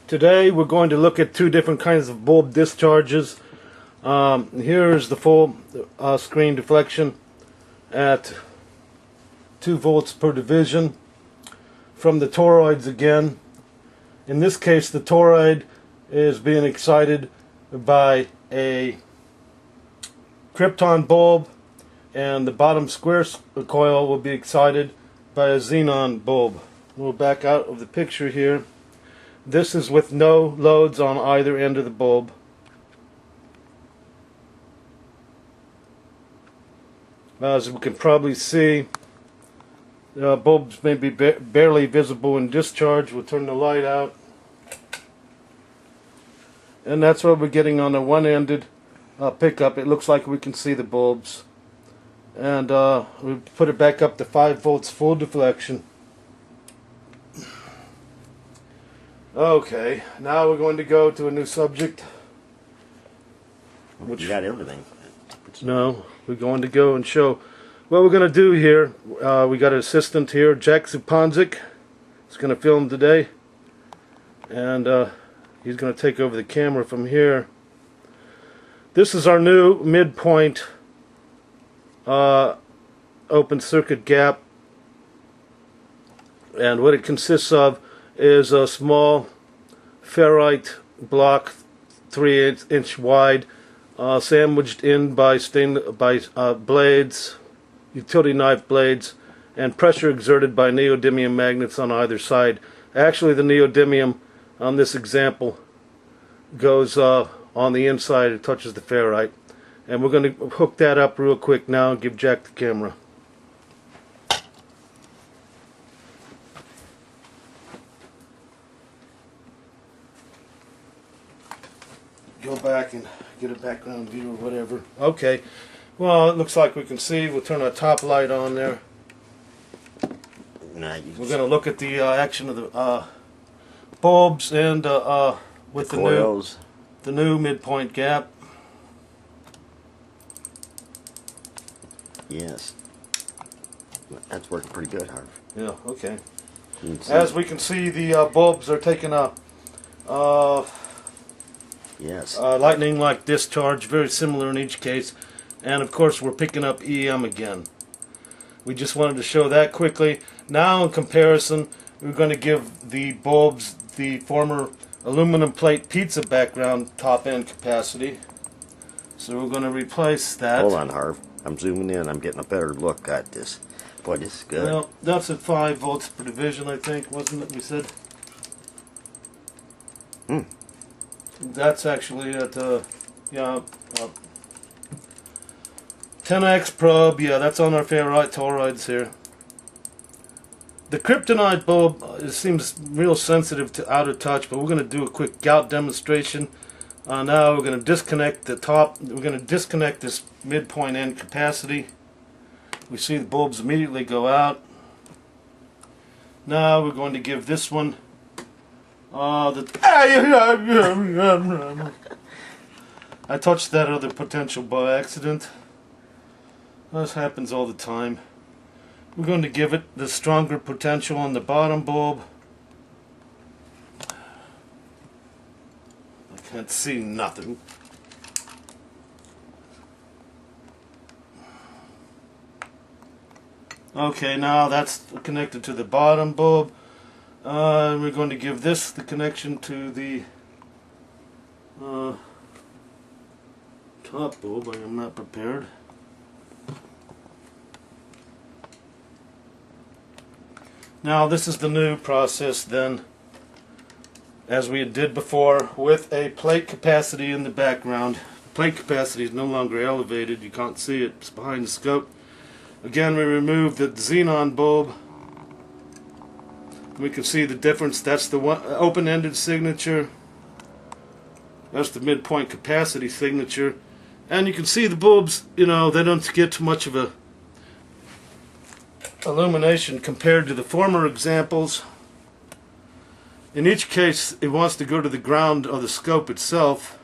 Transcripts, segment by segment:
Today we're going to look at two different kinds of bulb discharges. Here's the full screen deflection at 2 volts per division from the toroids again. In this case the toroid is being excited by a Krypton bulb, and the bottom square coil will be excited by a Xenon bulb. We'll back out of the picture here. This is with no loads on either end of the bulb. As we can probably see, the bulbs may be barely visible in discharge. We'll turn the light out. And that's what we're getting on the one-ended pickup. It looks like we can see the bulbs. And we put it back up to 5 volts full deflection. Okay, now we're going to go to a new subject. You got everything. No, we're going to go and show what we're going to do here. We got an assistant here, Jack Zupanzik. He's going to film today. And he's going to take over the camera from here. This is our new midpoint open circuit gap. And what it consists of is a small ferrite block 3/8 wide, sandwiched in by blades, utility knife blades, and pressure exerted by neodymium magnets on either side. Actually, the neodymium on this example goes on the inside. It touches the ferrite, and we're going to hook that up real quick now and give Jack the camera. Go back and get a background view or whatever. Okay, well, it looks like we can see. We'll turn our top light on there. We're going to look at the action of the bulbs and with the new midpoint gap. Yes, that's working pretty good, Harv. Yeah. Okay. As we can see, the bulbs are taking a lightning-like discharge, very similar in each case, and of course we're picking up EM again. We just wanted to show that quickly. Now in comparison, we're going to give the bulbs the former aluminum plate pizza background top end capacity. So we're going to replace that. Hold on, Harv. I'm zooming in. I'm getting a better look at this. Boy, this is good. Well, that's at 5 volts per division, I think, wasn't it? We said. That's actually at 10x probe. Yeah, that's on our ferrite toroids here. The kryptonite bulb seems real sensitive to out of touch, but we're going to do a quick gout demonstration. Now we're going to disconnect the top. We're going to disconnect this midpoint end capacity. We see the bulbs immediately go out. Now we're going to give this one I touched that other potential by accident. This happens all the time. We're going to give it the stronger potential on the bottom bulb. I can't see nothing. Okay, now that's connected to the bottom bulb. We're going to give this the connection to the top bulb. I am not prepared. Now this is the new process then, as we did before, with a plate capacity in the background. Plate capacity is no longer elevated. You can't see it. It's behind the scope. Again, we remove the Xenon bulb. We can see the difference. That's the one open-ended signature. That's the midpoint capacity signature. And you can see the bulbs, you know, they don't get too much of a illumination compared to the former examples. In each case, it wants to go to the ground of the scope itself.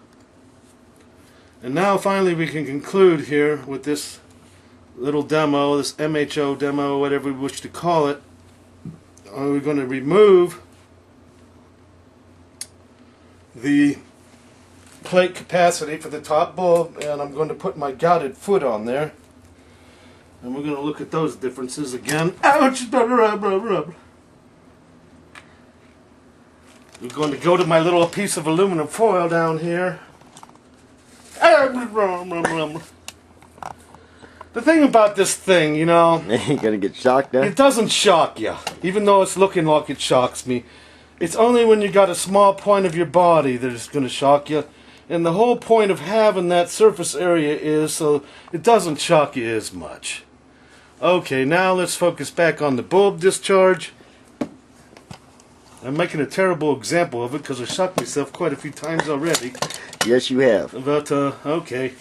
And now finally we can conclude here with this little demo, this MHO demo, whatever we wish to call it. We're going to remove the plate capacity for the top bulb, and I'm going to put my gouted foot on there. And we're going to look at those differences again. Ouch! We're going to go to my little piece of aluminum foil down here. The thing about this thing, you know... You gonna get shocked now? It doesn't shock you, even though it's looking like it shocks me. It's only when you got a small point of your body that it's going to shock you. And the whole point of having that surface area is so it doesn't shock you as much. Okay, now let's focus back on the bulb discharge. I'm making a terrible example of it because I shocked myself quite a few times already. Yes, you have. But, okay.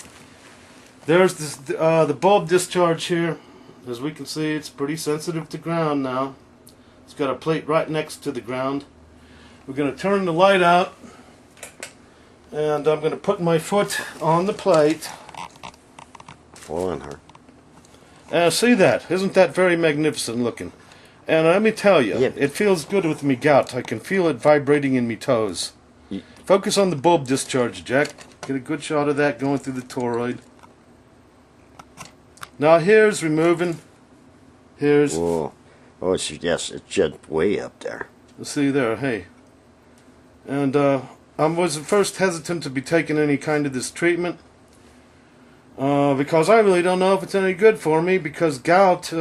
There's this, the bulb discharge here. As we can see, it's pretty sensitive to ground now. It's got a plate right next to the ground. We're going to turn the light out. And I'm going to put my foot on the plate. On her. See that? Isn't that very magnificent looking? And let me tell you, Yeah. it feels good with me gout. I can feel it vibrating in me toes. Focus on the bulb discharge, Jack. Get a good shot of that going through the toroid. Now here's removing. Here's... Whoa. Oh, it's, yes, it's just way up there. See there, hey. And I was at first hesitant to be taking any kind of this treatment. Because I really don't know if it's any good for me, because gout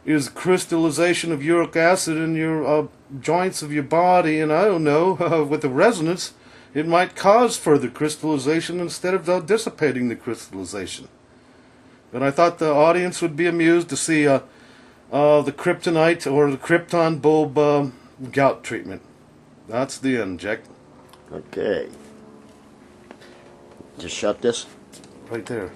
is crystallization of uric acid in your joints of your body, and I don't know, with the resonance, it might cause further crystallization instead of dissipating the crystallization. But I thought the audience would be amused to see the kryptonite or the Krypton bulb gout treatment. That's the end, Jack. Okay. Just shut this. Right there.